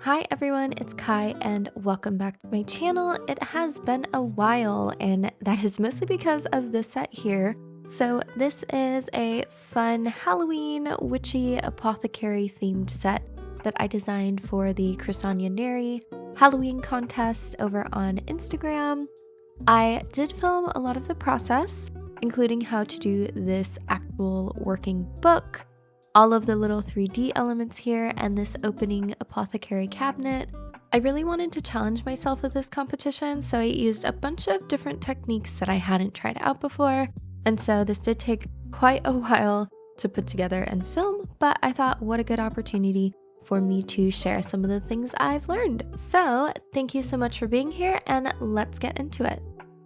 Hi everyone, it's Kai and welcome back to my channel. It has been a while and that is mostly because of this set here. So this is a fun Halloween witchy apothecary themed set that I designed for the Neri Halloween contest over on Instagram. I did film a lot of the process, including how to do this actual working book, all of the little 3D elements here, and this opening apothecary cabinet. I really wanted to challenge myself with this competition, so I used a bunch of different techniques that I hadn't tried out before, and so this did take quite a while to put together and film, but I thought what a good opportunity for me to share some of the things I've learned. So thank you so much for being here, and let's get into it.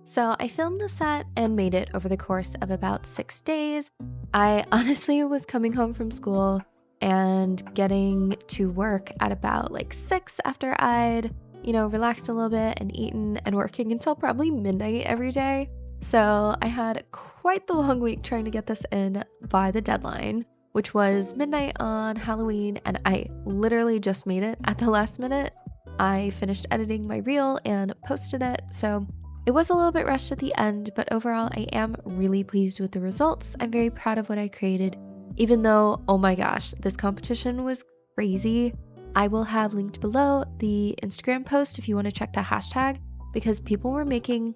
So I filmed the set and made it over the course of about 6 days. I honestly was coming home from school and getting to work at about 6 after I'd, relaxed a little bit and eaten and working until probably midnight every day. So I had quite the long week trying to get this in by the deadline, which was midnight on Halloween, and I literally just made it at the last minute. I finished editing my reel and posted it, so it was a little bit rushed at the end, but overall I am really pleased with the results. I'm very proud of what I created, even though, oh my gosh, this competition was crazy. I will have linked below the Instagram post if you want to check the hashtag, because people were making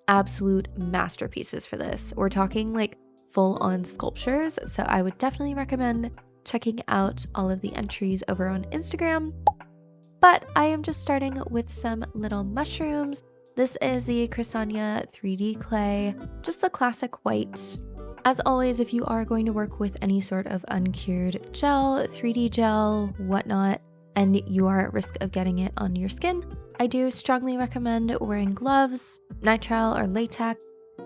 absolute masterpieces for this. We're talking full-on sculptures, so I would definitely recommend checking out all of the entries over on Instagram. But I am just starting with some little mushrooms. This is the Chrysania 3D clay, just the classic white. As always, if you are going to work with any sort of uncured gel, 3D gel, whatnot, and you are at risk of getting it on your skin, I do strongly recommend wearing gloves, nitrile or latex,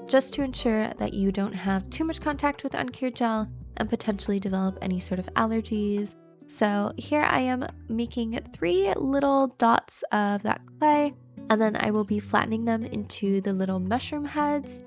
just to ensure that you don't have too much contact with uncured gel and potentially develop any sort of allergies. So here I am making 3 little dots of that clay, and then I will be flattening them into the little mushroom heads.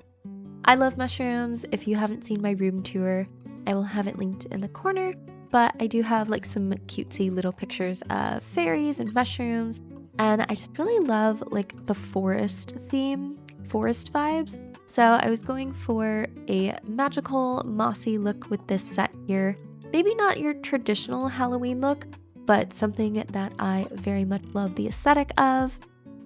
I love mushrooms. If you haven't seen my room tour, I will have it linked in the corner, but I do have some cutesy little pictures of fairies and mushrooms, and I just really love the forest theme, forest vibes. So I was going for a magical, mossy look with this set here. Maybe not your traditional Halloween look, but something that I very much love the aesthetic of.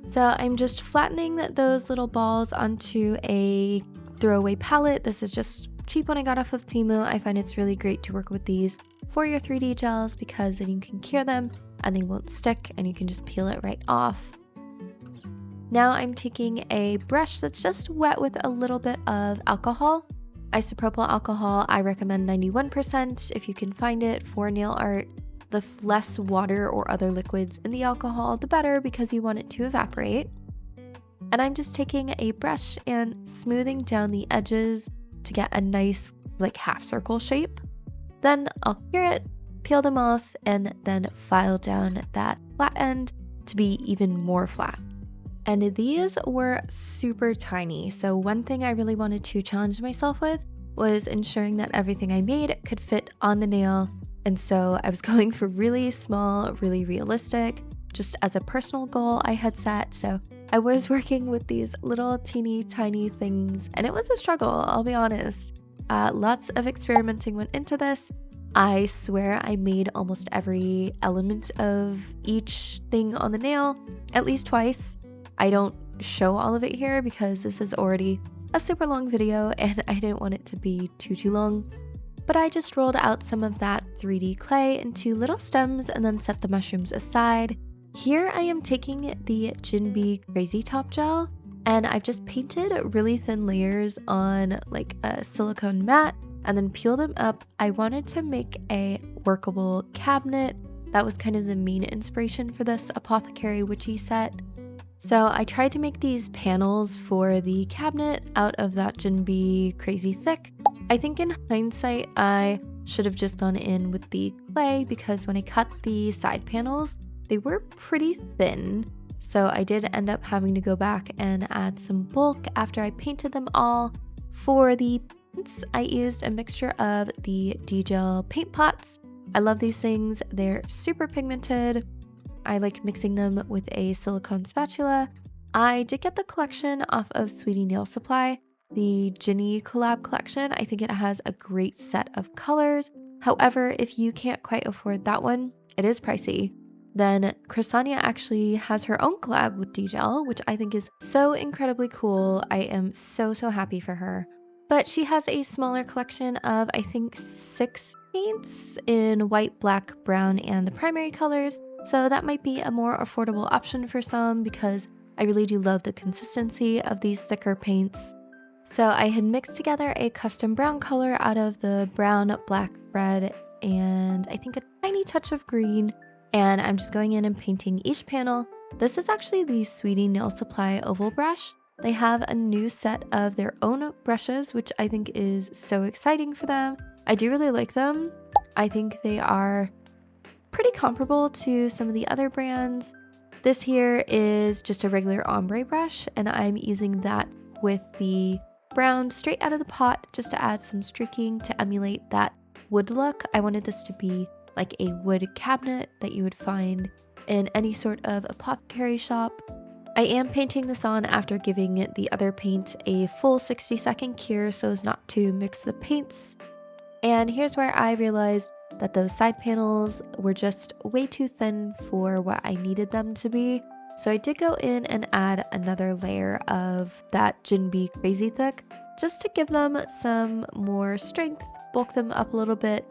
So I'm just flattening those little balls onto a throwaway palette. This is just cheap when I got off of Temu. I find it's really great to work with these for your 3D gels because then you can cure them and they won't stick and you can just peel it right off. Now I'm taking a brush that's just wet with a little bit of alcohol. Isopropyl alcohol, I recommend 91% if you can find it for nail art. The less water or other liquids in the alcohol, the better, because you want it to evaporate. And I'm just taking a brush and smoothing down the edges to get a nice half circle shape. Then I'll cure it, peel them off, and then file down that flat end to be even more flat. And these were super tiny, so one thing I really wanted to challenge myself with was ensuring that everything I made could fit on the nail. And so I was going for really small, really realistic, just as a personal goal I had set. So I was working with these little teeny tiny things, and it was a struggle, I'll be honest. Lots of experimenting went into this. I swear I made almost every element of each thing on the nail at least twice. I don't show all of it here because this is already a super long video and I didn't want it to be too long. But I just rolled out some of that 3D clay into little stems and then set the mushrooms aside. Here I am taking the Jinbei Crazy Top Gel, and I've just painted really thin layers on a silicone mat and then peel them up. I wanted to make a workable cabinet. That was kind of the main inspiration for this Apothecary witchy set. So I tried to make these panels for the cabinet out of that Jinbei Crazy Thick. I think in hindsight, I should have just gone in with the clay because when I cut the side panels, they were pretty thin. So I did end up having to go back and add some bulk after I painted them all. For the paints, I used a mixture of the D-Gel paint pots. I love these things. They're super pigmented. I like mixing them with a silicone spatula. I did get the collection off of Sweetie Nail Supply, the Ginny collab collection. I think it has a great set of colors. However, if you can't quite afford that one, it is pricey. Then Chrisania actually has her own collab with D-Gel, which I think is so incredibly cool. I am so happy for her. But she has a smaller collection of, I think, 6 paints in white, black, brown, and the primary colors. So that might be a more affordable option for some because I really do love the consistency of these thicker paints. So I had mixed together a custom brown color out of the brown, black, red, and I think a tiny touch of green. And I'm just going in and painting each panel. This is actually the Sweetie Nail Supply oval brush. They have a new set of their own brushes, which I think is so exciting for them. I do really like them. I think they are pretty comparable to some of the other brands. This here is just a regular ombre brush, and I'm using that with the brown straight out of the pot just to add some streaking to emulate that wood look. I wanted this to be like a wood cabinet that you would find in any sort of apothecary shop. I am painting this on after giving the other paint a full 60-second cure so as not to mix the paints. And here's where I realized that those side panels were just way too thin for what I needed them to be. So I did go in and add another layer of that Gin Bee Crazy Thick just to give them some more strength, bulk them up a little bit.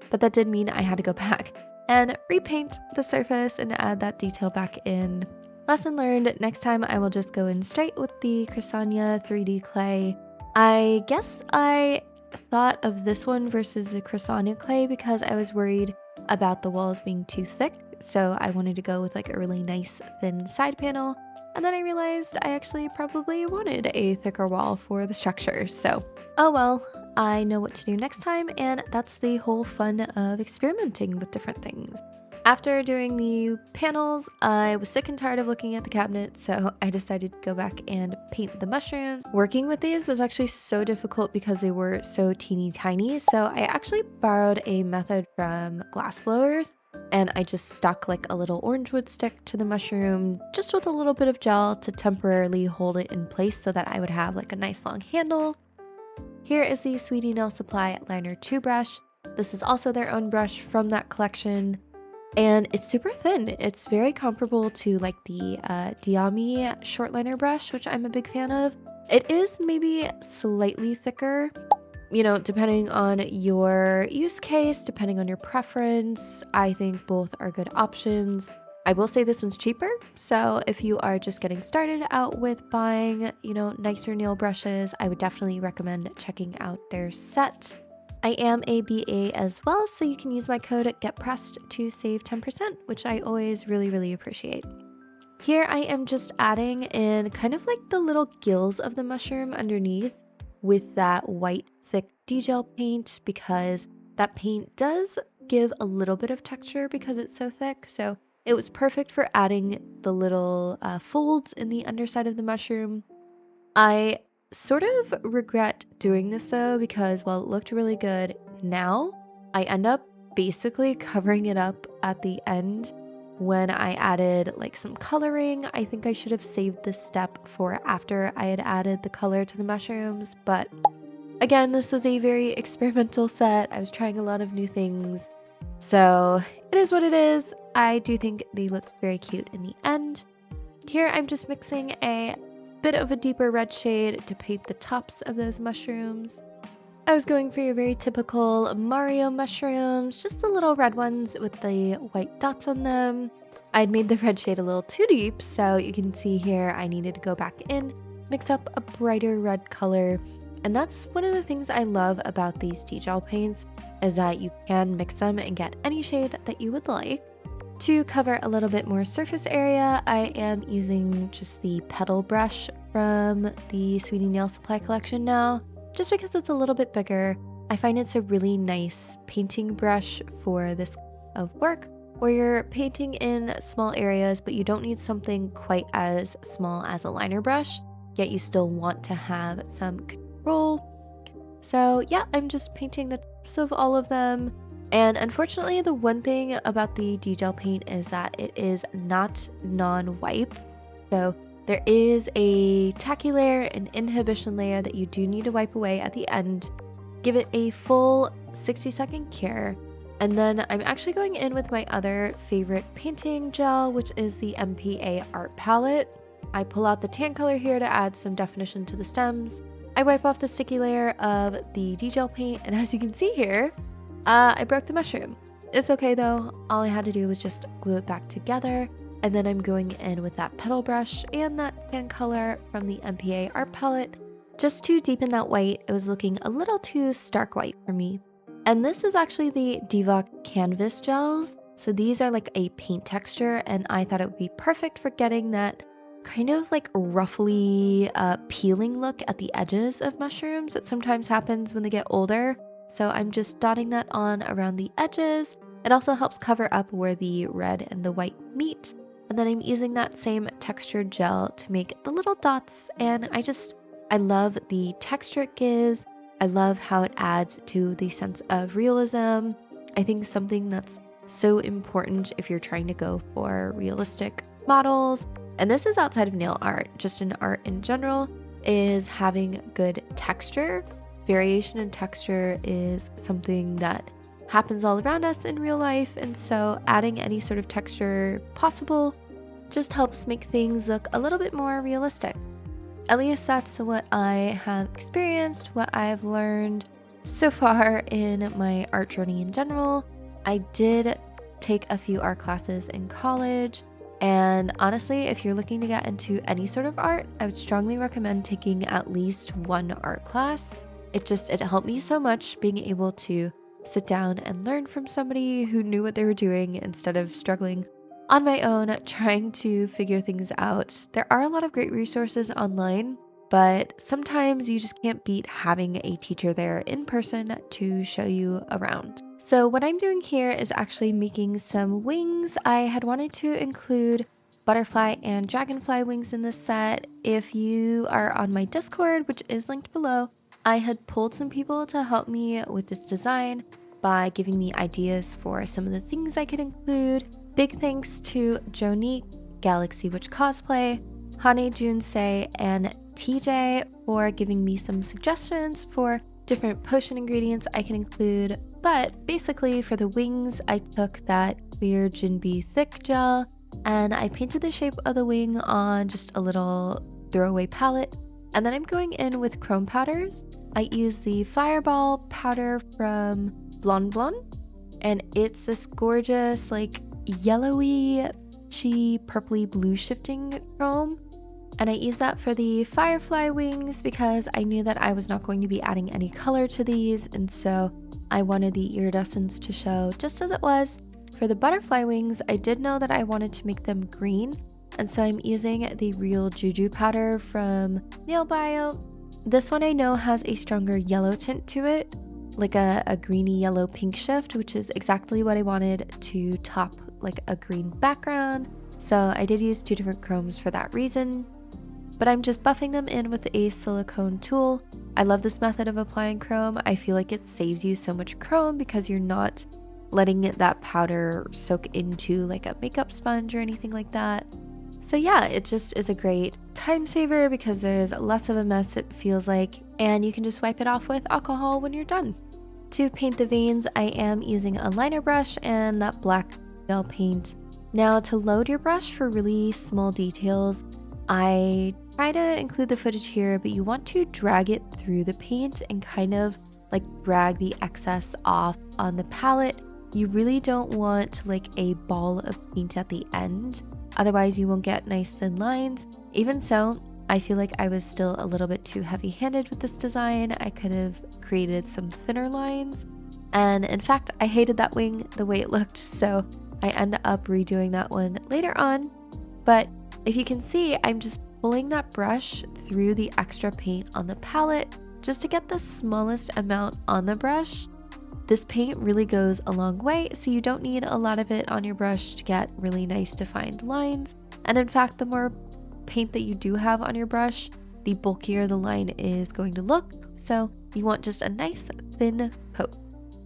But that did mean I had to go back and repaint the surface and add that detail back in. Lesson learned, next time I will just go in straight with the Chrisania 3D clay. I guess I thought of this one versus the Chrisania clay because I was worried about the walls being too thick. So I wanted to go with like a really nice thin side panel. And then I realized I actually probably wanted a thicker wall for the structure. So, oh well, I know what to do next time. And that's the whole fun of experimenting with different things. After doing the panels, I was sick and tired of looking at the cabinet, so I decided to go back and paint the mushrooms. Working with these was actually so difficult because they were so teeny tiny, so I actually borrowed a method from glassblowers, and I just stuck like a little orange wood stick to the mushroom, just with a little bit of gel to temporarily hold it in place so that I would have like a nice long handle. Here is the Sweetie Nail Supply Liner 2 brush. This is also their own brush from that collection. And it's super thin. It's very comparable to like the Diami short liner brush, which I'm a big fan of. It is maybe slightly thicker, you know, depending on your use case, depending on your preference. I think both are good options. I will say this one's cheaper. So if you are just getting started out with buying, you know, nicer nail brushes, I would definitely recommend checking out their set. I am a BA as well, so you can use my code GETPRESSED to save 10%, which I always really appreciate. Here I am just adding in kind of like the little gills of the mushroom underneath with that white thick D-gel paint because that paint does give a little bit of texture because it's so thick. So it was perfect for adding the little folds in the underside of the mushroom. I sort of regret doing this though because while it looked really good now, I end up basically covering it up at the end when I added like some coloring. I think I should have saved this step for after I had added the color to the mushrooms, but again, this was a very experimental set. I was trying a lot of new things, so it is what it is. I do think they look very cute in the end. Here I'm just mixing a bit of a deeper red shade to paint the tops of those mushrooms. I was going for your very typical Mario mushrooms, just the little red ones with the white dots on them. I'd made the red shade a little too deep, so you can see here I needed to go back in, mix up a brighter red color. And that's one of the things I love about these D-gel paints is that you can mix them and get any shade that you would like. To cover a little bit more surface area, I am using just the petal brush from the Sweetie Nail Supply collection now, just because it's a little bit bigger. I find it's a really nice painting brush for this of work where you're painting in small areas, but you don't need something quite as small as a liner brush, yet you still want to have some control. So yeah, I'm just painting the tops of all of them. And unfortunately, the one thing about the D-gel paint is that it is not non-wipe. So there is a tacky layer, an inhibition layer that you do need to wipe away at the end. Give it a full 60-second cure. And then I'm actually going in with my other favorite painting gel, which is the MPA Art Palette. I pull out the tan color here to add some definition to the stems. I wipe off the sticky layer of the D-gel paint, and as you can see here, I broke the mushroom. It's okay though, all I had to do was just glue it back together, and then I'm going in with that petal brush and that tan color from the MPA Art Palette just to deepen that white. It was looking a little too stark white for me. And this is actually the Divock Canvas gels. So these are like a paint texture, and I thought it would be perfect for getting that kind of like ruffly peeling look at the edges of mushrooms that sometimes happens when they get older. So I'm just dotting that on around the edges. It also helps cover up where the red and the white meet. And then I'm using that same textured gel to make the little dots, and I love the texture it gives. I love how it adds to the sense of realism. I think something that's so important if you're trying to go for realistic models, and this is outside of nail art, just in art in general, is having good texture. Variation in texture is something that happens all around us in real life, and so adding any sort of texture possible just helps make things look a little bit more realistic. At least that's what I have experienced, what I've learned so far in my art journey in general. I did take a few art classes in college, and honestly, if you're looking to get into any sort of art, I would strongly recommend taking at least one art class. It helped me so much being able to sit down and learn from somebody who knew what they were doing instead of struggling on my own, trying to figure things out. There are a lot of great resources online, but sometimes you just can't beat having a teacher there in person to show you around. So what I'm doing here is actually making some wings. I had wanted to include butterfly and dragonfly wings in this set. If you are on my Discord, which is linked below, I had pulled some people to help me with this design by giving me ideas for some of the things I could include. Big thanks to Jonique, Galaxy Witch Cosplay, Hane Junsei, and TJ for giving me some suggestions for different potion ingredients I can include. But basically for the wings, I took that clear Jinbi thick gel and I painted the shape of the wing on just a little throwaway palette. And then I'm going in with chrome powders. I use the Fireball powder from Blonde Blonde, and it's this gorgeous like yellowy, purpley blue shifting chrome. And I use that for the firefly wings because I knew that I was not going to be adding any color to these, and so I wanted the iridescence to show just as it was. For the butterfly wings, I did know that I wanted to make them green, and so I'm using the Real Juju powder from Nail Bio. This one I know has a stronger yellow tint to it, like a greeny yellow pink shift, which is exactly what I wanted to top like a green background. So I did use two different chromes for that reason, but I'm just buffing them in with a silicone tool. I love this method of applying chrome. I feel like it saves you so much chrome because you're not letting that powder soak into like a makeup sponge or anything like that. So yeah, it just is a great time saver because there's less of a mess, it feels like, and you can just wipe it off with alcohol when you're done. To paint the veins, I am using a liner brush and that black gel paint. Now to load your brush for really small details, I try to include the footage here, but you want to drag it through the paint and kind of like drag the excess off on the palette. You really don't want like a ball of paint at the end, otherwise you won't get nice thin lines. Even so, I feel like I was still a little bit too heavy-handed with this design. I could have created some thinner lines, and in fact I hated that wing the way it looked, so I ended up redoing that one later on. But if you can see, I'm just pulling that brush through the extra paint on the palette just to get the smallest amount on the brush. This paint really goes a long way, so you don't need a lot of it on your brush to get really nice defined lines. And in fact, the more paint that you do have on your brush, the bulkier the line is going to look, so you want just a nice thin coat.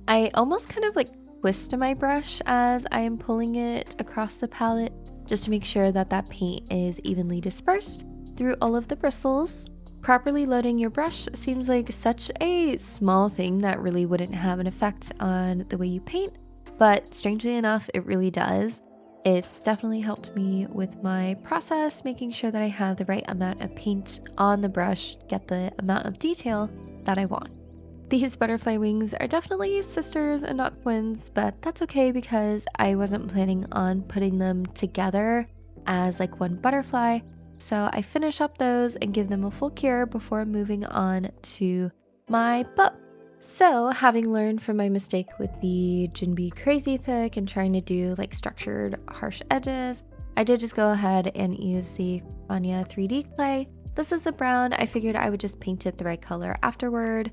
I almost kind of like twist my brush as I am pulling it across the palette just to make sure that that paint is evenly dispersed through all of the bristles. Properly loading your brush seems like such a small thing that really wouldn't have an effect on the way you paint, but strangely enough, it really does. It's definitely helped me with my process, making sure that I have the right amount of paint on the brush to get the amount of detail that I want. These butterfly wings are definitely sisters and not twins, but that's okay because I wasn't planning on putting them together as like one butterfly. So I finish up those and give them a full cure before moving on to my book. So having learned from my mistake with the Jinbi Crazy Thick and trying to do like structured harsh edges, I did just go ahead and use the Anya 3D clay. This is the brown. I figured I would just paint it the right color afterward.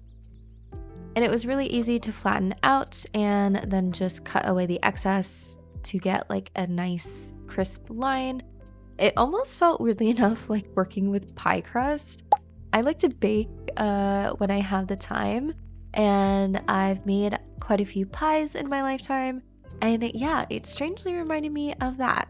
And it was really easy to flatten out and then just cut away the excess to get like a nice crisp line. It almost felt, weirdly enough, like working with pie crust. I like to bake when I have the time, and I've made quite a few pies in my lifetime, and it strangely reminded me of that.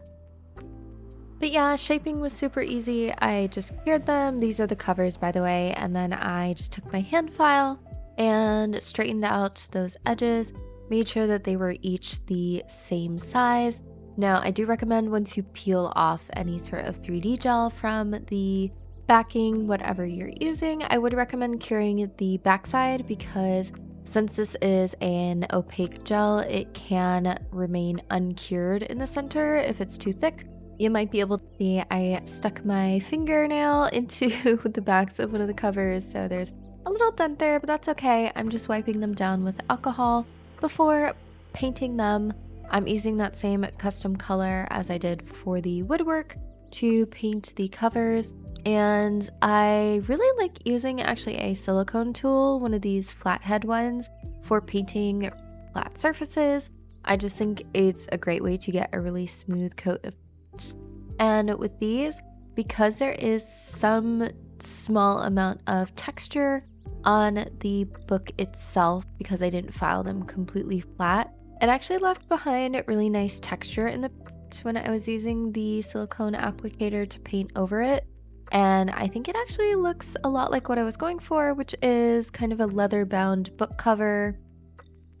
But yeah, shaping was super easy. I just cured them. These are the covers, by the way, and then I just took my hand file and straightened out those edges, made sure that they were each the same size. Now, I do recommend once you peel off any sort of 3D gel from the backing, whatever you're using, I would recommend curing the backside because since this is an opaque gel, it can remain uncured in the center if it's too thick. You might be able to see I stuck my fingernail into the backs of one of the covers, so there's a little dent there, but that's okay. I'm just wiping them down with alcohol before painting them. I'm using that same custom color as I did for the woodwork to paint the covers. And I really like using actually a silicone tool, one of these flathead ones, for painting flat surfaces. I just think it's a great way to get a really smooth coat of paint. And with these, because there is some small amount of texture on the book itself, because I didn't file them completely flat, it actually left behind a really nice texture in the paint when I was using the silicone applicator to paint over it. And I think it actually looks a lot like what I was going for, which is kind of a leather-bound book cover.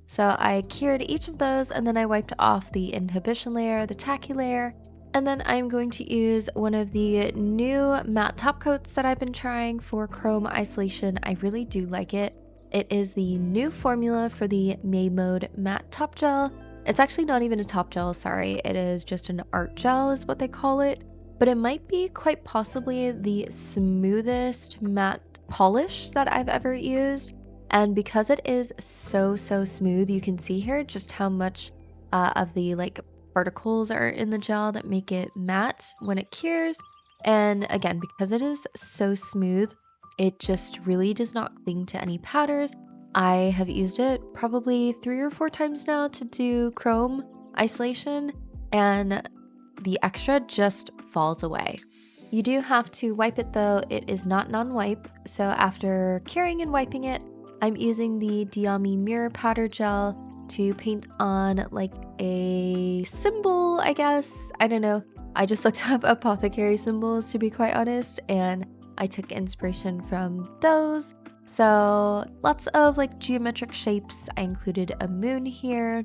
So I cured each of those, and then I wiped off the inhibition layer, the tacky layer, and then I'm going to use one of the new matte top coats that I've been trying for chrome isolation. I really do like it. It is the new formula for the Made matte top gel. It's actually not even a top gel, sorry. It is just an art gel is what they call it. But it might be quite possibly the smoothest matte polish that I've ever used. And because it is so smooth, you can see here just how much of the like particles are in the gel that make it matte when it cures. And again, because it is so smooth, it just really does not cling to any powders. I have used it probably 3 or 4 times now to do chrome isolation, and the extra just falls away. You do have to wipe it though. It is not non-wipe. So after curing and wiping it, I'm using the Diami mirror powder gel to paint on like a symbol, I guess. I don't know. I just looked up apothecary symbols, to be quite honest, and I took inspiration from those. So lots of like geometric shapes. I included a moon here.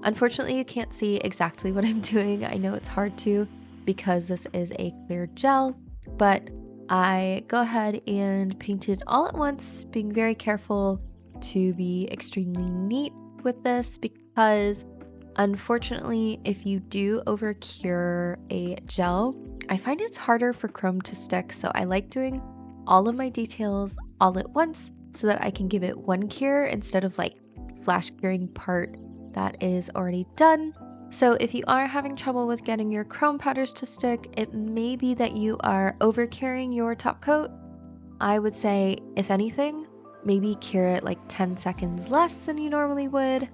Unfortunately, you can't see exactly what I'm doing. I know it's hard to because this is a clear gel, but I go ahead and paint it all at once, being very careful to be extremely neat with this because unfortunately, if you do over cure a gel, I find it's harder for chrome to stick. So I like doing all of my details all at once so that I can give it one cure instead of like flash curing part that is already done. So if you are having trouble with getting your chrome powders to stick, it may be that you are over curing your top coat. I would say, if anything, maybe cure it like 10 seconds less than you normally would.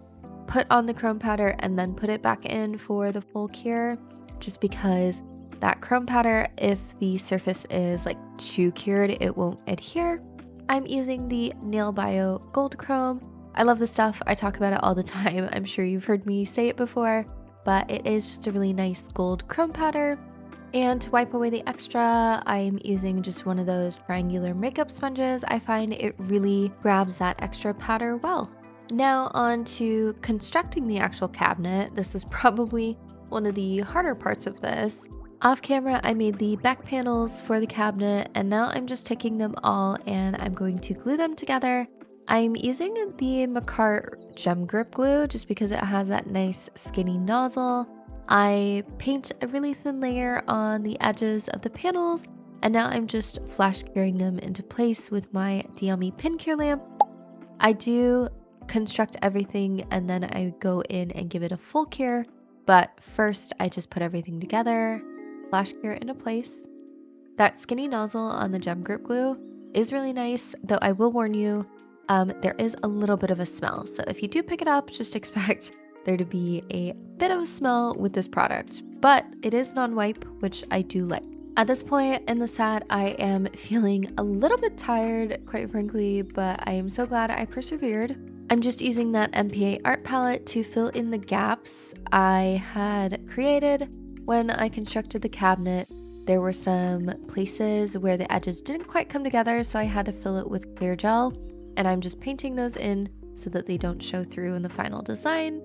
Put on the chrome powder and then put it back in for the full cure, just because that chrome powder, if the surface is like too cured, it won't adhere. I'm using the Nail Bio Gold Chrome I love this stuff. I talk about it all the time. I'm sure you've heard me say it before, but it is just a really nice gold chrome powder. And to wipe away the extra, I'm using just one of those triangular makeup sponges. I find it really grabs that extra powder well. Now on to constructing the actual cabinet. This is probably one of the harder parts of this. Off camera, I made the back panels for the cabinet, and now I'm just taking them all and I'm going to glue them together. I'm using the Makart gem grip glue just because it has that nice skinny nozzle. I paint a really thin layer on the edges of the panels, and now I'm just flash curing them into place with my Diami pin cure lamp. I do construct everything and then I go in and give it a full cure, but first I just put everything together, flash cure into place. That skinny nozzle on the gem grip glue is really nice, though I will warn you, there is a little bit of a smell. So if you do pick it up, just expect there to be a bit of a smell with this product, but it is non-wipe, which I do like. At this point in the set, I am feeling a little bit tired, quite frankly, but I am so glad I persevered. I'm just using that MPA art palette to fill in the gaps I had created when I constructed the cabinet. There were some places where the edges didn't quite come together, so I had to fill it with clear gel, and I'm just painting those in so that they don't show through in the final design.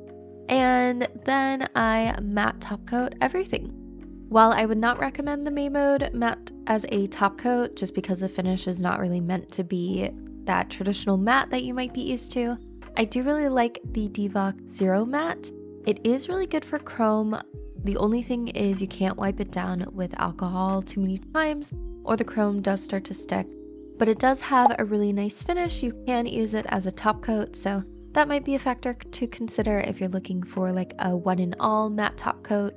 And then I matte top coat everything. While I would not recommend the May Mode matte as a top coat just because the finish is not really meant to be that traditional matte that you might be used to, I do really like the Divock Zero Matte. It is really good for chrome. The only thing is you can't wipe it down with alcohol too many times or the chrome does start to stick, but it does have a really nice finish. You can use it as a top coat, so that might be a factor to consider if you're looking for like a one-in-all matte top coat.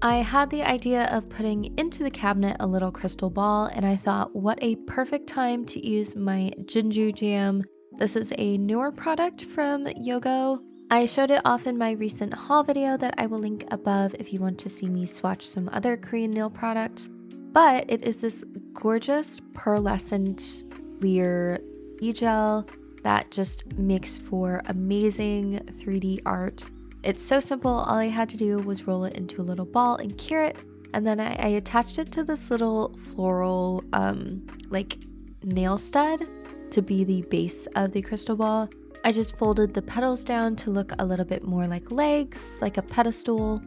I had the idea of putting into the cabinet a little crystal ball, and I thought what a perfect time to use my Jinju Jam. This is a newer product from Yogo. I showed it off in my recent haul video that I will link above if you want to see me swatch some other Korean nail products. But it is this gorgeous pearlescent clear e-gel that just makes for amazing 3D art. It's so simple. All I had to do was roll it into a little ball and cure it. And then I attached it to this little floral like nail stud to be the base of the crystal ball. I just folded the petals down to look a little bit more like legs, like a pedestal.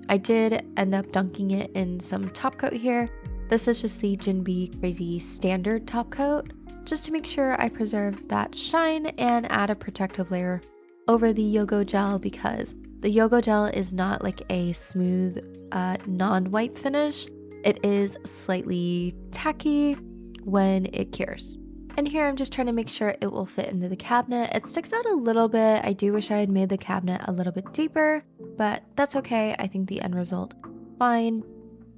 I did end up dunking it in some top coat here. This is just the Jinbi Crazy Standard top coat, just to make sure I preserve that shine and add a protective layer over the Yogo gel, because the Yogo gel is not like a smooth non-wipe finish. It is slightly tacky when it cures. And here I'm just trying to make sure it will fit into the cabinet. It sticks out a little bit. I do wish I had made the cabinet a little bit deeper, but that's okay. I think the end result fine.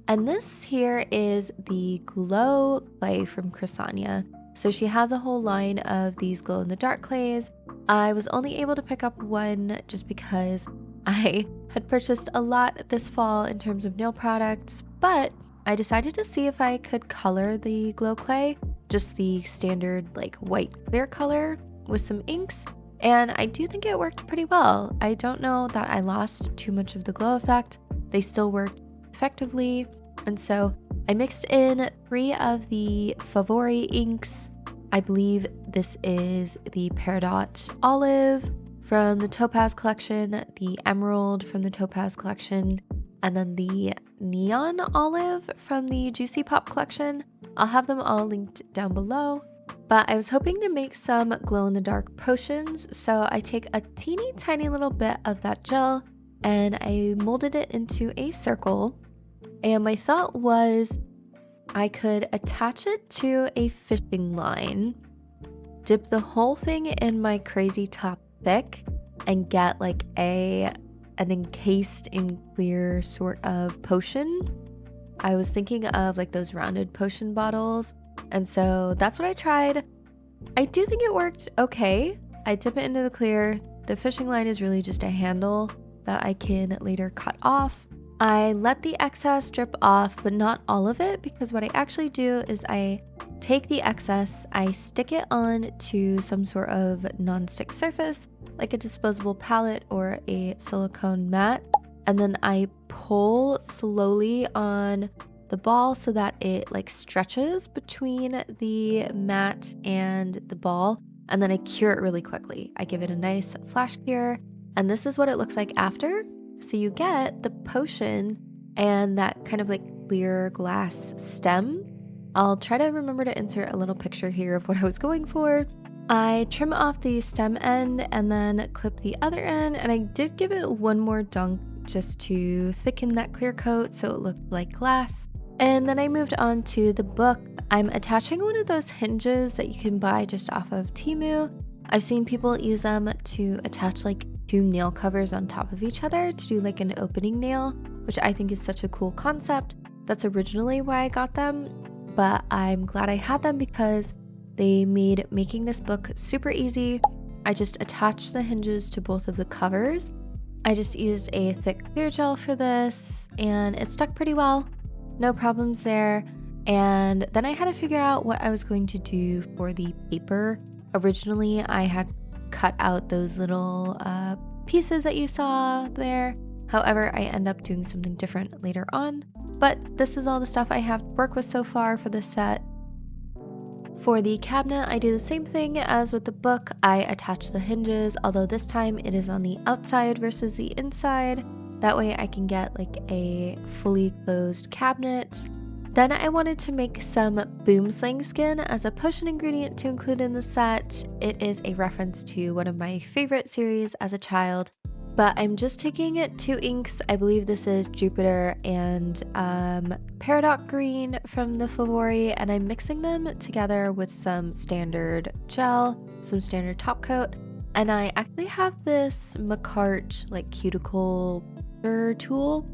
And this here is the glow clay from Chrysania. So she has a whole line of these glow in the dark clays. I was only able to pick up one just because I had purchased a lot this fall in terms of nail products, but I decided to see if I could color the glow clay, just the standard like white clear color with some inks, and I do think it worked pretty well. I don't know that I lost too much of the glow effect. They still worked effectively, and so I mixed in 3 of the Favori inks. I believe this is the Peridot Olive from the Topaz collection, the Emerald from the Topaz collection, and then the Neon Olive from the Juicy Pop collection. I'll have them all linked down below. But I was hoping to make some glow-in-the-dark potions, so I take a teeny tiny little bit of that gel and I molded it into a circle. And my thought was I could attach it to a fishing line, dip the whole thing in my crazy top thick, and get like an encased in clear sort of potion. I was thinking of like those rounded potion bottles, and so that's what I tried. I do think it worked okay. I dip it into the clear. The fishing line is really just a handle that I can later cut off. I let the excess drip off, but not all of it, because what I actually do is I take the excess, I stick it on to some sort of non-stick surface, like a disposable palette or a silicone mat, and then I pull slowly on the ball so that it like stretches between the mat and the ball, and then I cure it really quickly. I give it a nice flash cure, and this is what it looks like after. So you get the potion and that kind of like clear glass stem. I'll try to remember to insert a little picture here of what I was going for. I trim off the stem end and then clip the other end, and I did give it one more dunk just to thicken that clear coat so it looked like glass. And then I moved on to the book. I'm attaching one of those hinges that you can buy just off of Temu. I've seen people use them to attach like 2 nail covers on top of each other to do like an opening nail, which I think is such a cool concept. That's originally why I got them, but I'm glad I had them because they made making this book super easy. I just attached the hinges to both of the covers. I just used a thick clear gel for this, and it stuck pretty well. No problems there. And then I had to figure out what I was going to do for the paper. Originally, I had cut out those little pieces that you saw there. However, I end up doing something different later on. But this is all the stuff I have to work with so far for this set. For the cabinet, I do the same thing as with the book. I attach the hinges, although this time it is on the outside versus the inside. That way I can get like a fully closed cabinet. Then I wanted to make some boomslang skin as a potion ingredient to include in the set. It is a reference to one of my favorite series as a child, but I'm just taking 2 inks. I believe this is Jupiter and Peridot Green from the Favori, and I'm mixing them together with some standard gel, some standard top coat, and I actually have this Macart like cuticle tool,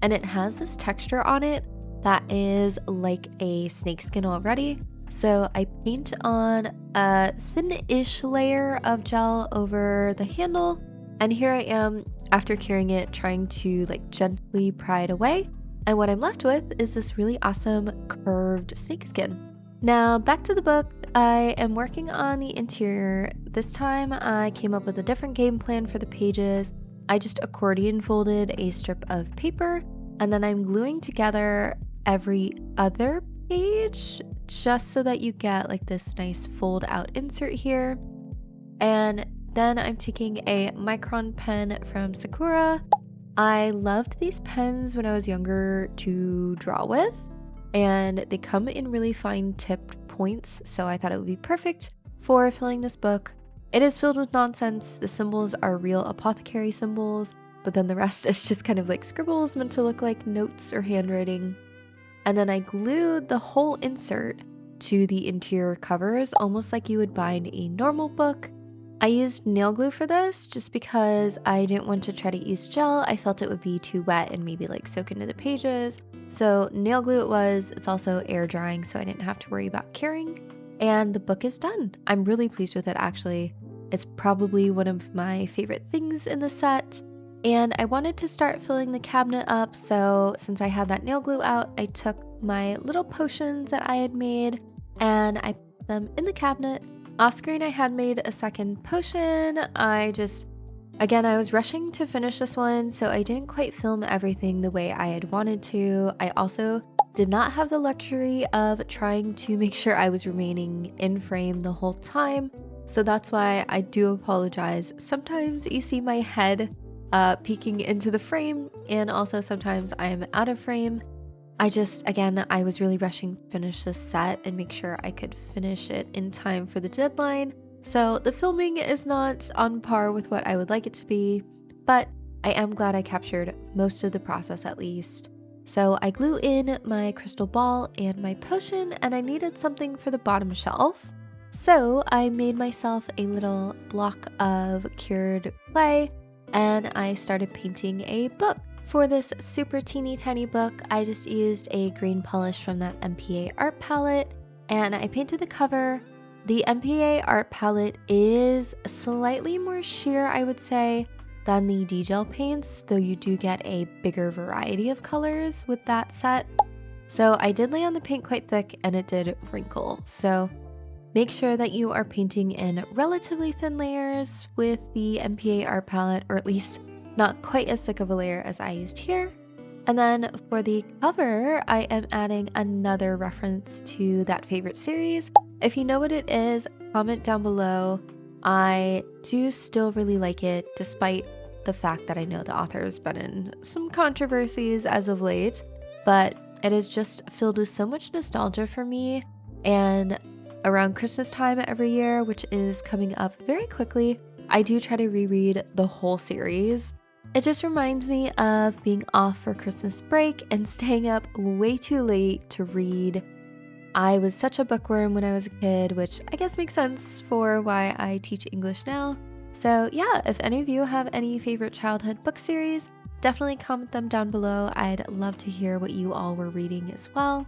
and it has this texture on it that is like a snakeskin already. So I paint on a thin-ish layer of gel over the handle, and here I am after curing it trying to like gently pry it away, and what I'm left with is this really awesome curved snakeskin. Now back to the book. I am working on the interior. This time I came up with a different game plan for the pages. I just accordion folded a strip of paper, and then I'm gluing together every other page just so that you get like this nice fold out insert here. And then I'm taking a micron pen from Sakura. I loved these pens when I was younger to draw with, and they come in really fine tipped points, so I thought it would be perfect for filling this book. It is filled with nonsense. The symbols are real apothecary symbols, but then the rest is just kind of like scribbles meant to look like notes or handwriting. And then I glued the whole insert to the interior covers, almost like you would bind a normal book. I used nail glue for this just because I didn't want to try to use gel. I felt it would be too wet and maybe like soak into the pages. So nail glue it was. It's also air drying, so I didn't have to worry about curing. And the book is done. I'm really pleased with it actually. It's probably one of my favorite things in the set. And I wanted to start filling the cabinet up, so since I had that nail glue out, I took my little potions that I had made and I put them in the cabinet. Off screen I had made a second potion. I was rushing to finish this one, so I didn't quite film everything the way I had wanted to. I also did not have the luxury of trying to make sure I was remaining in frame the whole time, so that's why I do apologize. Sometimes you see my head peeking into the frame, and also sometimes I am out of frame. I was really rushing to finish this set and make sure I could finish it in time for the deadline. So the filming is not on par with what I would like it to be, but I am glad I captured most of the process at least. So I glue in my crystal ball and my potion, and I needed something for the bottom shelf. So I made myself a little block of cured clay, and I started painting a book. For this super teeny tiny book, I just used a green polish from that MPA art palette, and I painted the cover. The MPA art palette is slightly more sheer, I would say, than the D-gel paints, though you do get a bigger variety of colors with that set. So I did lay on the paint quite thick and it did wrinkle. So make sure that you are painting in relatively thin layers with the MPA art palette, or at least not quite as thick of a layer as I used here. And then for the cover, I am adding another reference to that favorite series. If you know what it is, comment down below. I do still really like it, despite the fact that I know the author has been in some controversies as of late, but it is just filled with so much nostalgia for me. And around Christmas time every year, which is coming up very quickly, I do try to reread the whole series. It just reminds me of being off for Christmas break and staying up way too late to read. I was such a bookworm when I was a kid, which I guess makes sense for why I teach English now. So yeah, if any of you have any favorite childhood book series, definitely comment them down below. I'd love to hear what you all were reading as well.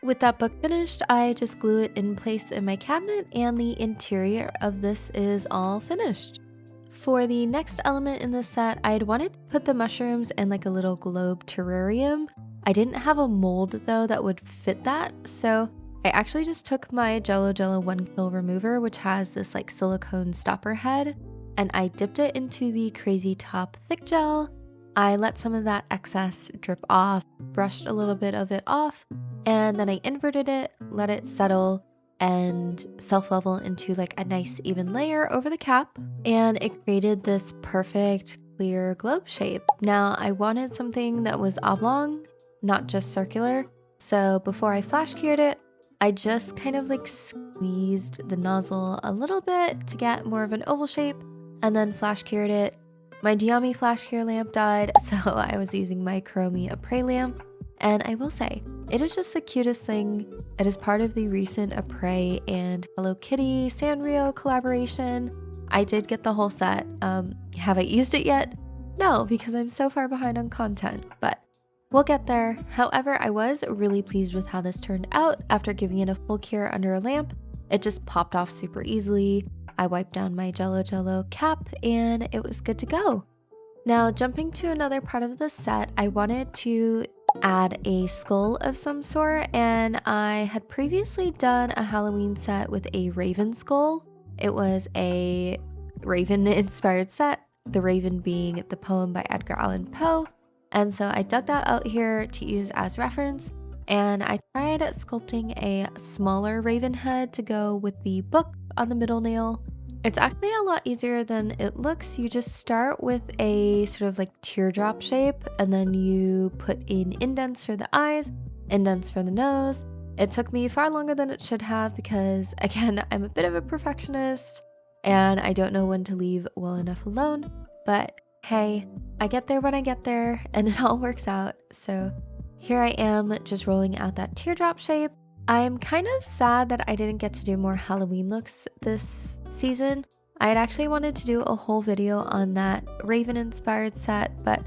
With that book finished, I just glue it in place in my cabinet and the interior of this is all finished. For the next element in this set, I'd wanted to put the mushrooms in like a little globe terrarium. I didn't have a mold though that would fit that, so I actually just took my Jello 1 Kill remover, which has this like silicone stopper head, and I dipped it into the Crazy Top thick gel. I let some of that excess drip off, brushed a little bit of it off, and then I inverted it, let it settle, and self-level into like a nice even layer over the cap, and it created this perfect clear globe shape. Now I wanted something that was oblong, not just circular, so before I flash cured it, I just kind of like squeezed the nozzle a little bit to get more of an oval shape, and then flash cured it. My Diami flash cure lamp died, so I was using my Chromie Apres lamp, and I will say, it is just the cutest thing. It is part of the recent Apres and Hello Kitty Sanrio collaboration. I did get the whole set. Have I used it yet? No, because I'm so far behind on content, but we'll get there. However, I was really pleased with how this turned out after giving it a full cure under a lamp. It just popped off super easily. I wiped down my Jello cap and it was good to go. Now, jumping to another part of the set, I wanted to add a skull of some sort, and I had previously done a Halloween set with a raven skull. It was a raven inspired set, the raven being the poem by Edgar Allan Poe, and so I dug that out here to use as reference, and I tried sculpting a smaller raven head to go with the book on the middle nail. It's actually a lot easier than it looks. You just start with a sort of like teardrop shape, and then you put in indents for the eyes, indents for the nose. It took me far longer than it should have because, again, I'm a bit of a perfectionist and I don't know when to leave well enough alone. But hey, I get there when I get there and it all works out. So here I am just rolling out that teardrop shape. I'm kind of sad that I didn't get to do more Halloween looks this season. I had actually wanted to do a whole video on that Raven inspired set, but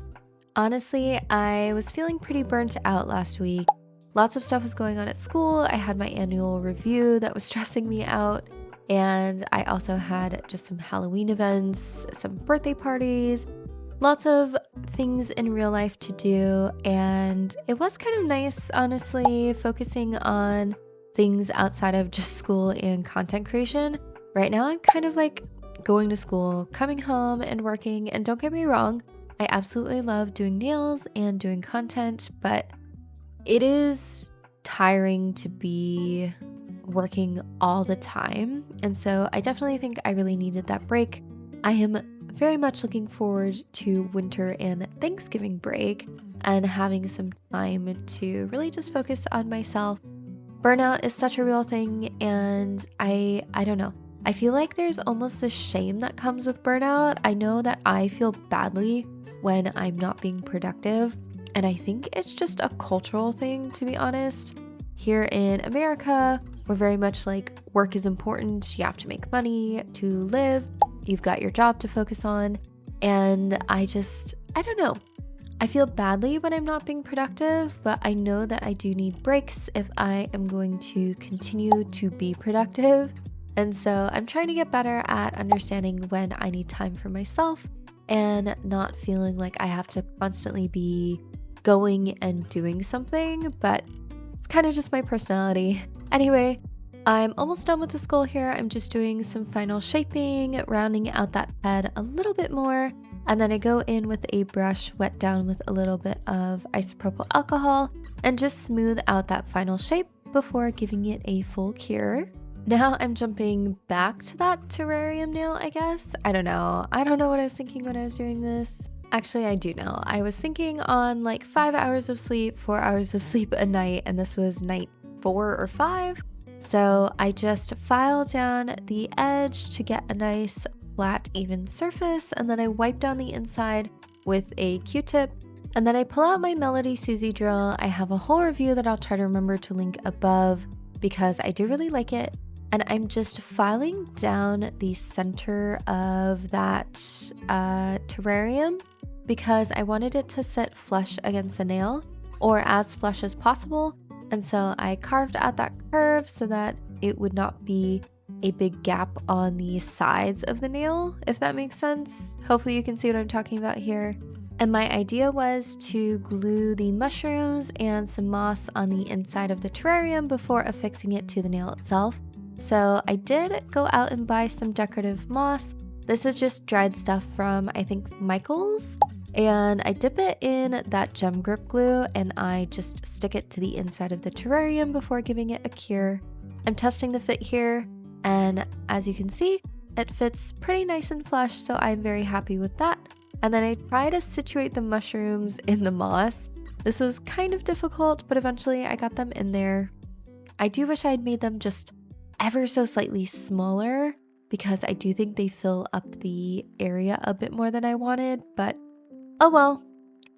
honestly, I was feeling pretty burnt out last week. Lots of stuff was going on at school. I had my annual review that was stressing me out, and I also had just some Halloween events, some birthday parties, lots of things in real life to do, and it was kind of nice, honestly, focusing on things outside of just school and content creation. Right now, I'm kind of like going to school, coming home, and working, and don't get me wrong, I absolutely love doing nails and doing content, but it is tiring to be working all the time, and so I definitely think I really needed that break. I am very much looking forward to winter and Thanksgiving break and having some time to really just focus on myself. Burnout is such a real thing, and I don't know. I feel like there's almost this shame that comes with burnout. I know that I feel badly when I'm not being productive, and I think it's just a cultural thing, to be honest. Here in America, we're very much like work is important. You have to make money to live. You've got your job to focus on. And I don't know. I feel badly when I'm not being productive, but I know that I do need breaks if I am going to continue to be productive. And so I'm trying to get better at understanding when I need time for myself and not feeling like I have to constantly be going and doing something, but it's kind of just my personality. Anyway, I'm almost done with the skull here. I'm just doing some final shaping, rounding out that head a little bit more. And then I go in with a brush wet down with a little bit of isopropyl alcohol and just smooth out that final shape before giving it a full cure. Now I'm jumping back to that terrarium nail, I guess. I don't know. I don't know what I was thinking when I was doing this. Actually, I do know. I was thinking on like 5 hours of sleep, 4 hours of sleep a night, and this was night 4 or 5. So I just file down the edge to get a nice flat, even surface, and then I wipe down the inside with a Q-tip, and then I pull out my Melody Susie drill. I have a whole review that I'll try to remember to link above because I do really like it, and I'm just filing down the center of that terrarium because I wanted it to sit flush against the nail, or as flush as possible, and so I carved out that curve so that it would not be a big gap on the sides of the nail, if that makes sense. Hopefully you can see what I'm talking about here. And my idea was to glue the mushrooms and some moss on the inside of the terrarium before affixing it to the nail itself. So I did go out and buy some decorative moss. This is just dried stuff from, I think, Michael's. And I dip it in that gem grip glue and I just stick it to the inside of the terrarium before giving it a cure. I'm testing the fit here, and as you can see, it fits pretty nice and flush, so I'm very happy with that. And then I try to situate the mushrooms in the moss. This was kind of difficult, but eventually I got them in there. I do wish I had made them just ever so slightly smaller because I do think they fill up the area a bit more than I wanted, but oh well.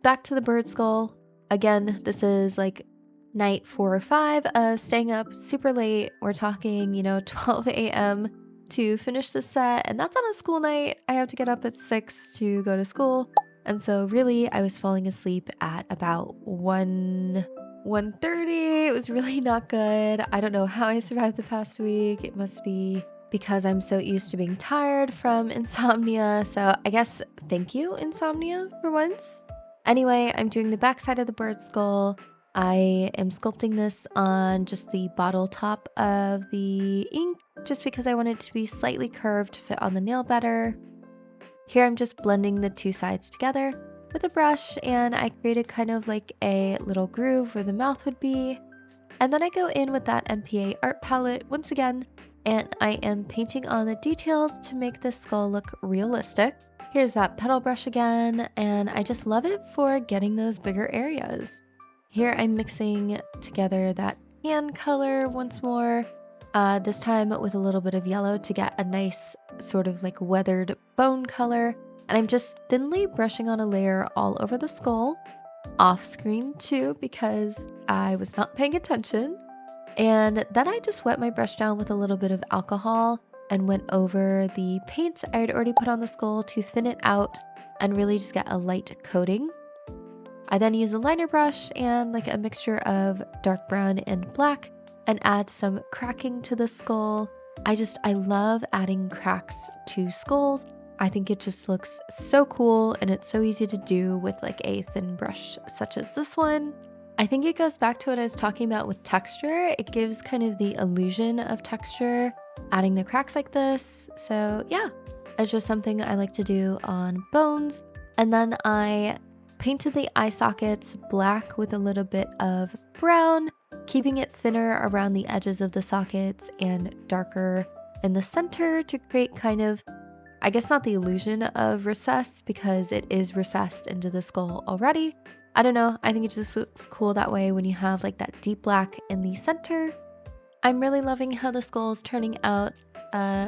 Back to the bird skull. Again, this is like night 4 or 5 of staying up super late. We're talking, 12 a.m. to finish the set, and that's on a school night. I have to get up at 6 to go to school, and so really I was falling asleep at about 1:30. It was really not good. I don't know how I survived the past week. It must be because I'm so used to being tired from insomnia. So I guess thank you, insomnia, for once. Anyway, I'm doing the backside of the bird skull. I am sculpting this on just the bottle top of the ink, just because I want it to be slightly curved to fit on the nail better. Here I'm just blending the two sides together with a brush, and I created kind of like a little groove where the mouth would be. And then I go in with that MPA art palette once again, and I am painting on the details to make this skull look realistic. Here's that petal brush again, and I just love it for getting those bigger areas. Here I'm mixing together that tan color once more, this time with a little bit of yellow to get a nice sort of like weathered bone color. And I'm just thinly brushing on a layer all over the skull, off screen too, because I was not paying attention. And then I just wet my brush down with a little bit of alcohol and went over the paint I had already put on the skull to thin it out and really just get a light coating. I then use a liner brush and like a mixture of dark brown and black and add some cracking to the skull. I love adding cracks to skulls. I think it just looks so cool, and it's so easy to do with like a thin brush such as this one. I think it goes back to what I was talking about with texture. It gives kind of the illusion of texture, adding the cracks like this. So yeah, it's just something I like to do on bones. And then I painted the eye sockets black with a little bit of brown, keeping it thinner around the edges of the sockets and darker in the center to create kind of, I guess not the illusion of recess because it is recessed into the skull already. I don't know, I think it just looks cool that way when you have like that deep black in the center. I'm really loving how the skull is turning out.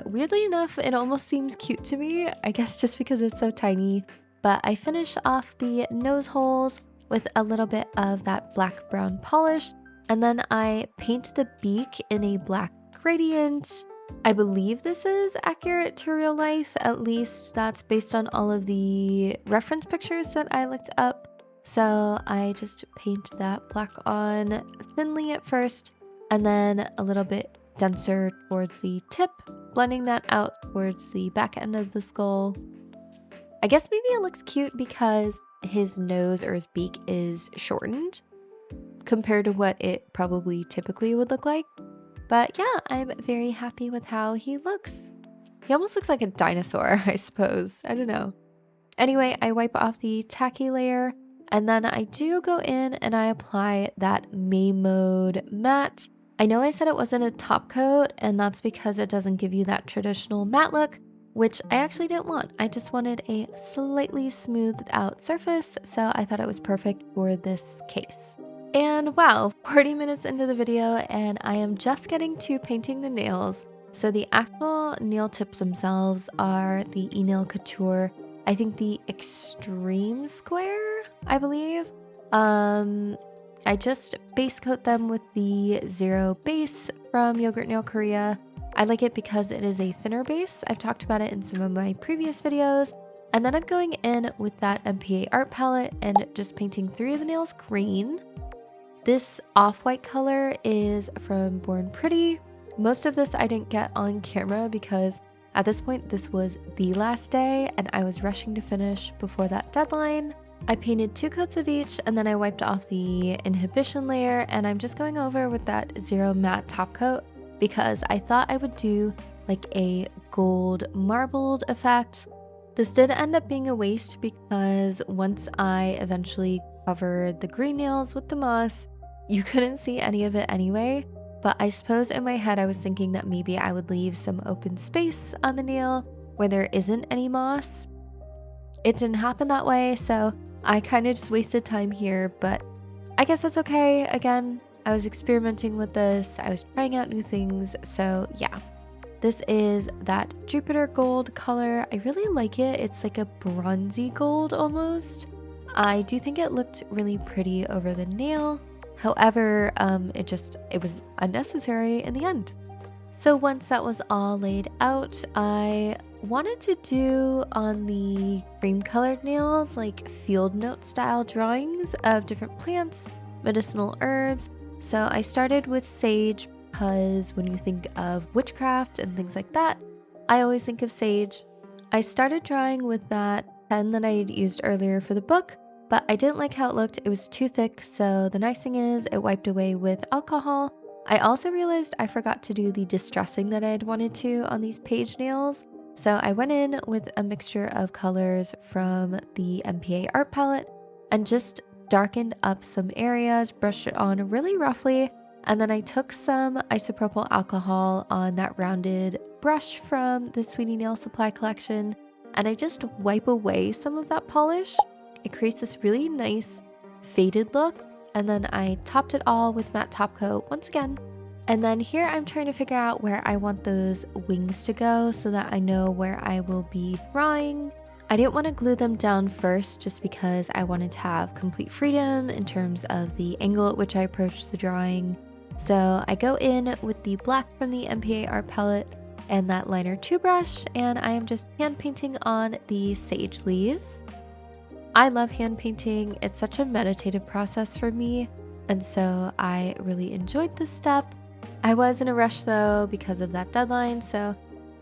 Weirdly enough, it almost seems cute to me, I guess just because it's so tiny. But I finish off the nose holes with a little bit of that black brown polish, and then I paint the beak in a black gradient. I believe this is accurate to real life, at least that's based on all of the reference pictures that I looked up. So I just paint that black on thinly at first, and then a little bit denser towards the tip, blending that out towards the back end of the skull. I guess maybe it looks cute because his nose or his beak is shortened. compared to what it probably typically would look like. But yeah, I'm very happy with how he looks. He almost looks like a dinosaur, I suppose. I don't know. Anyway, I wipe off the tacky layer, and then I do go in and I apply that May Mode matte. I know I said it wasn't a top coat, and that's because it doesn't give you that traditional matte look, which I actually didn't want. I just wanted a slightly smoothed out surface, so I thought it was perfect for this case. And wow, 40 minutes into the video and I am just getting to painting the nails. So the actual nail tips themselves are the e-nail couture, I think the extreme square, I believe. I just base coat them with the Zero base from Yogurt Nail Korea. I like it because it is a thinner base. I've talked about it in some of my previous videos. And then I'm going in with that MPA art palette and just painting 3 of the nails green. This off-white color is from Born Pretty. Most of this I didn't get on camera because at this point this was the last day and I was rushing to finish before that deadline. I painted 2 coats of each and then I wiped off the inhibition layer, and I'm just going over with that Zero matte top coat because I thought I would do like a gold marbled effect. This did end up being a waste because once I eventually covered the green nails with the moss, you couldn't see any of it anyway. But I suppose in my head I was thinking that maybe I would leave some open space on the nail where there isn't any moss. It didn't happen that way, so I kind of just wasted time here, but I guess that's okay. Again, I was experimenting with this, I was trying out new things, so yeah. This is that Jupiter gold color. I really like it. It's like a bronzy gold almost. I do think it looked really pretty over the nail. However, it was unnecessary in the end. So once that was all laid out, I wanted to do on the cream colored nails like field note style drawings of different plants, medicinal herbs. So I started with sage because when you think of witchcraft and things like that, I always think of sage. I started drawing with that pen that I had used earlier for the book, but I didn't like how it looked. It was too thick, so the nice thing is it wiped away with alcohol. I also realized I forgot to do the distressing that I had wanted to on these page nails, so I went in with a mixture of colors from the MPA art palette and just darkened up some areas, brushed it on really roughly, and then I took some isopropyl alcohol on that rounded brush from the Sweetie Nail Supply collection, and I just wipe away some of that polish. It creates this really nice faded look, and then I topped it all with matte top coat once again. And then here I'm trying to figure out where I want those wings to go so that I know where I will be drawing. I didn't want to glue them down first just because I wanted to have complete freedom in terms of the angle at which I approach the drawing. So I go in with the black from the MPA art palette and that liner 2 brush, and I am just hand painting on the sage leaves. I love hand painting. It's such a meditative process for me, and so I really enjoyed this step. I was in a rush though because of that deadline, so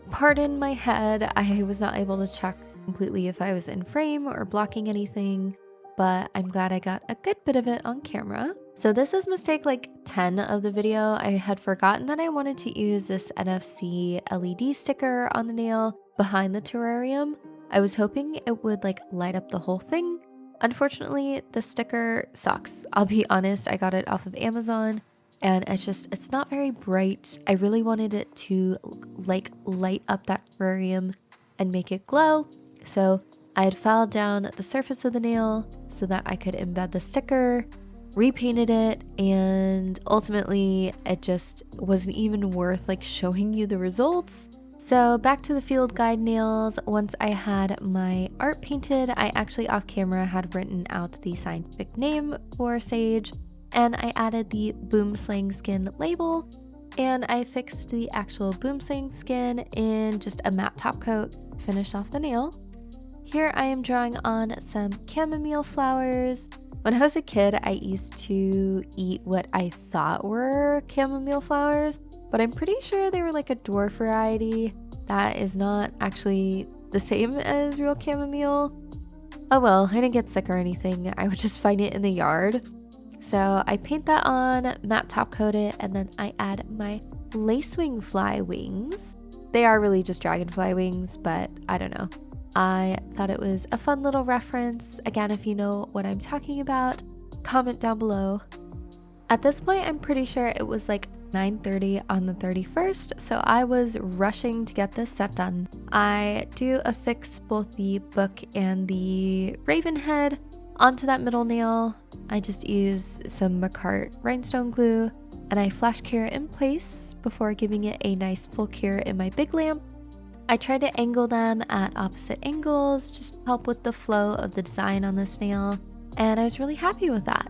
pardon my head. I was not able to check completely if I was in frame or blocking anything, but I'm glad I got a good bit of it on camera. So this is mistake like 10 of the video. I had forgotten that I wanted to use this NFC LED sticker on the nail behind the terrarium. I was hoping it would like light up the whole thing. Unfortunately, the sticker sucks. I'll be honest, I got it off of Amazon and it's not very bright. I really wanted it to like light up that terrarium and make it glow. So I had filed down the surface of the nail so that I could embed the sticker, repainted it, and ultimately it just wasn't even worth like showing you the results. So back to the field guide nails. Once I had my art painted, I actually off camera had written out the scientific name for sage, and I added the boomslang skin label, and I fixed the actual boomslang skin in just a matte top coat to finish off the nail. Here I am drawing on some chamomile flowers. When I was a kid, I used to eat what I thought were chamomile flowers, but I'm pretty sure they were like a dwarf variety that is not actually the same as real chamomile. Oh well, I didn't get sick or anything. I would just find it in the yard. So I paint that on, matte top coat it, and then I add my lacewing fly wings. They are really just dragonfly wings, but I don't know. I thought it was a fun little reference. Again, if you know what I'm talking about, comment down below. At this point, I'm pretty sure it was like 9:30 on the 31st, so I was rushing to get this set done. I do affix both the book and the raven head onto that middle nail. I just use some Macart rhinestone glue and I flash cure in place before giving it a nice full cure in my big lamp. I try to angle them at opposite angles just to help with the flow of the design on this nail, and I was really happy with that.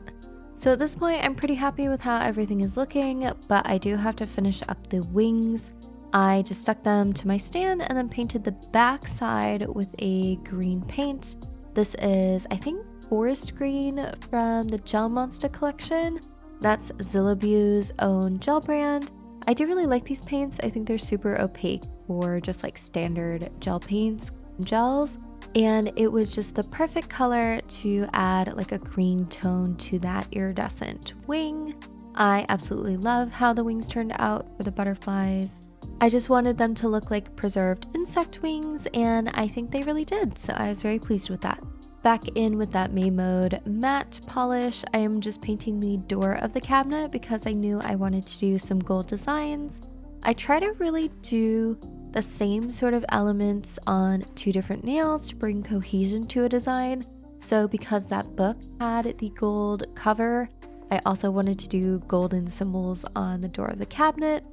So at this point, I'm pretty happy with how everything is looking, but I do have to finish up the wings. I just stuck them to my stand and then painted the back side with a green paint. This is, I think, forest green from the Gel Monster collection. That's Zillabue's own gel brand. I do really like these paints. I think they're super opaque for just like standard gel paints, gels. And it was just the perfect color to add like a green tone to that iridescent wing. I absolutely love how the wings turned out for the butterflies. I just wanted them to look like preserved insect wings, and I think they really did, so I was very pleased with that. Back in with that May Mode matte polish, I am just painting the door of the cabinet because I knew I wanted to do some gold designs. I try to really do the same sort of elements on two different nails to bring cohesion to a design. So because that book had the gold cover, I also wanted to do golden symbols on the door of the cabinet.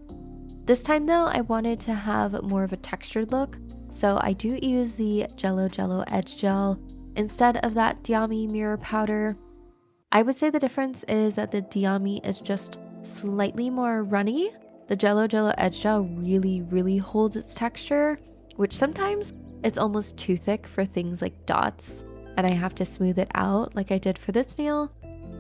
This time though, I wanted to have more of a textured look, so I do use the Jello Edge Gel instead of that Diami mirror powder. I would say the difference is that the Diami is just slightly more runny. The Jello Edge Gel really holds its texture, which sometimes it's almost too thick for things like dots, and I have to smooth it out like I did for this nail.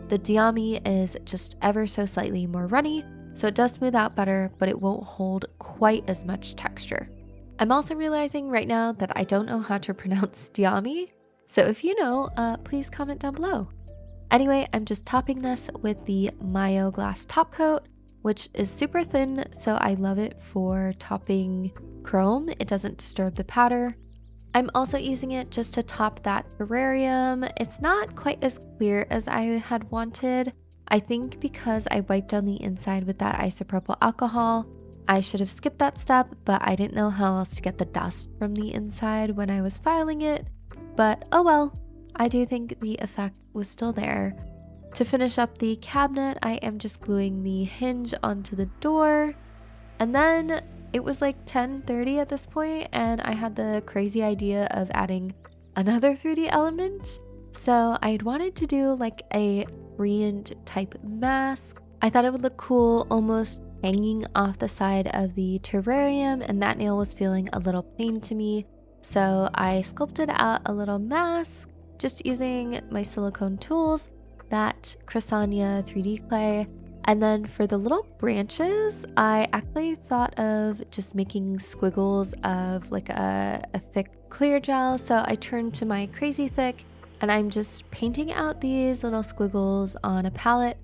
The Diami is just ever so slightly more runny, so it does smooth out better, but it won't hold quite as much texture. I'm also realizing right now that I don't know how to pronounce Diami, so if you know, please comment down below. Anyway, I'm just topping this with the Mayo glass top coat, which is super thin, so I love it for topping chrome. It doesn't disturb the powder. I'm also using it just to top that terrarium. It's not quite as clear as I had wanted. I think because I wiped down the inside with that isopropyl alcohol. I should have skipped that step, but I didn't know how else to get the dust from the inside when I was filing it. But oh well, I do think the effect was still there. To finish up the cabinet, I am just gluing the hinge onto the door. And then it was like 10:30 at this point, and I had the crazy idea of adding another 3D element. So I had wanted to do like a treant type mask. I thought it would look cool, almost hanging off the side of the terrarium, and that nail was feeling a little plain to me. So I sculpted out a little mask just using my silicone tools, that Chrysania 3D clay. And then for the little branches, I actually thought of just making squiggles of like a thick clear gel. So I turned to my Crazy Thick and I'm just painting out these little squiggles on a palette,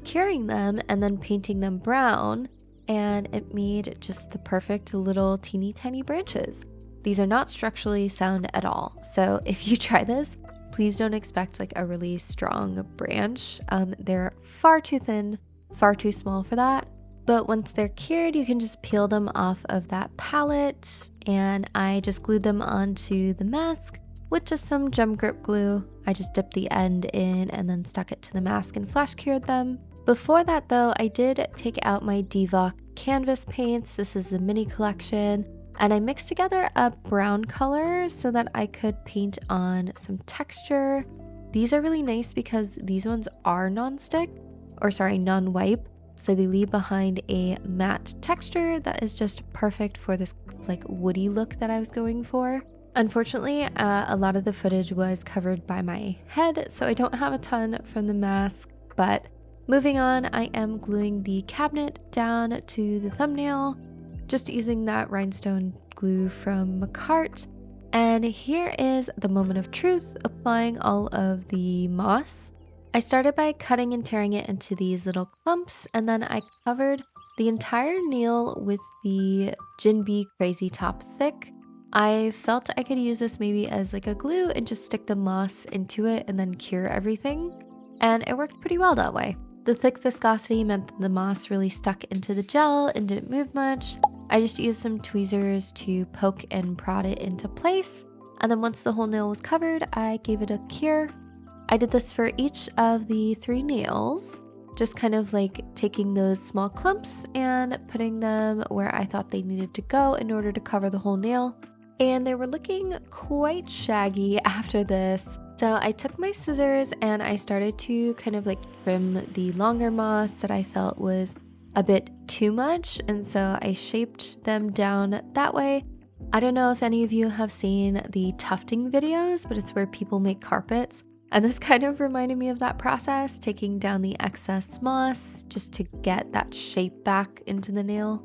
curing them and then painting them brown. And it made just the perfect little teeny tiny branches. These are not structurally sound at all. So if you try this, please don't expect like a really strong branch. They're far too thin, far too small for that. But once they're cured, you can just peel them off of that palette. And I just glued them onto the mask with just some gem grip glue. I just dipped the end in and then stuck it to the mask and flash cured them. Before that though, I did take out my Divock canvas paints. This is the mini collection. And I mixed together a brown color so that I could paint on some texture. These are really nice because these ones are non-wipe, so they leave behind a matte texture that is just perfect for this like woody look that I was going for. Unfortunately, a lot of the footage was covered by my head, so I don't have a ton from the mask, but moving on, I am gluing the cabinet down to the thumbnail, just using that rhinestone glue from Macart. And here is the moment of truth, applying all of the moss. I started by cutting and tearing it into these little clumps, and then I covered the entire nail with the Gin Bee Crazy Top Thick. I felt I could use this maybe as like a glue and just stick the moss into it and then cure everything. And it worked pretty well that way. The thick viscosity meant that the moss really stuck into the gel and didn't move much. I just used some tweezers to poke and prod it into place. And then once the whole nail was covered, I gave it a cure. I did this for each of the 3 nails, just kind of like taking those small clumps and putting them where I thought they needed to go in order to cover the whole nail. And they were looking quite shaggy after this. So I took my scissors and I started to kind of like trim the longer moss that I felt was a bit too much. And so I shaped them down that way. I don't know if any of you have seen the tufting videos, but it's where people make carpets. And this kind of reminded me of that process, taking down the excess moss just to get that shape back into the nail.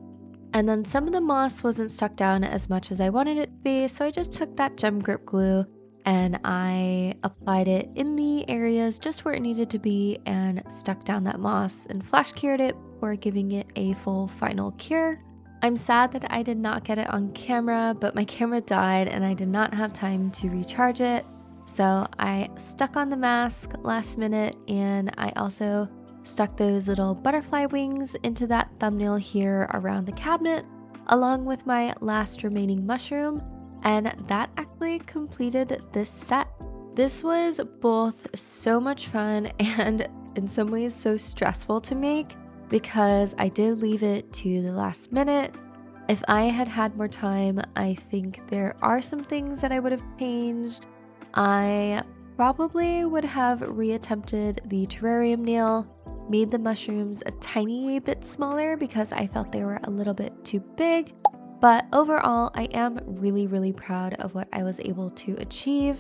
And then some of the moss wasn't stuck down as much as I wanted it to be, so I just took that gem grip glue and I applied it in the areas just where it needed to be and stuck down that moss and flash cured it before giving it a full final cure. I'm sad that I did not get it on camera, but my camera died and I did not have time to recharge it. So I stuck on the mask last minute, and I also stuck those little butterfly wings into that thumbnail here around the cabinet, along with my last remaining mushroom, and that actually completed this set. This was both so much fun and in some ways so stressful to make because I did leave it to the last minute. If I had had more time, I think there are some things that I would have changed. I probably would have reattempted the terrarium nail, made the mushrooms a tiny bit smaller because I felt they were a little bit too big. But overall, I am really, really proud of what I was able to achieve.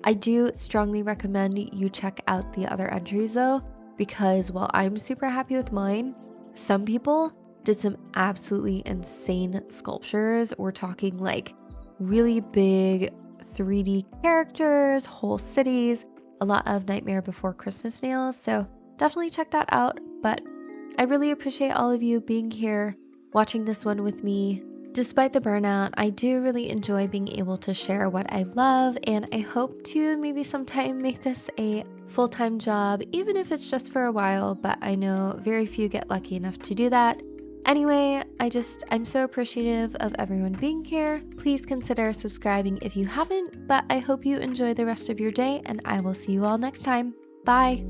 I do strongly recommend you check out the other entries though, because while I'm super happy with mine, some people did some absolutely insane sculptures. We're talking like really big 3D characters, whole cities, a lot of Nightmare Before Christmas nails. So definitely check that out. But I really appreciate all of you being here, watching this one with me. Despite the burnout, I do really enjoy being able to share what I love, and I hope to maybe sometime make this a full-time job, even if it's just for a while, but I know very few get lucky enough to do that. Anyway, I'm so appreciative of everyone being here. Please consider subscribing if you haven't, but I hope you enjoy the rest of your day, and I will see you all next time. Bye!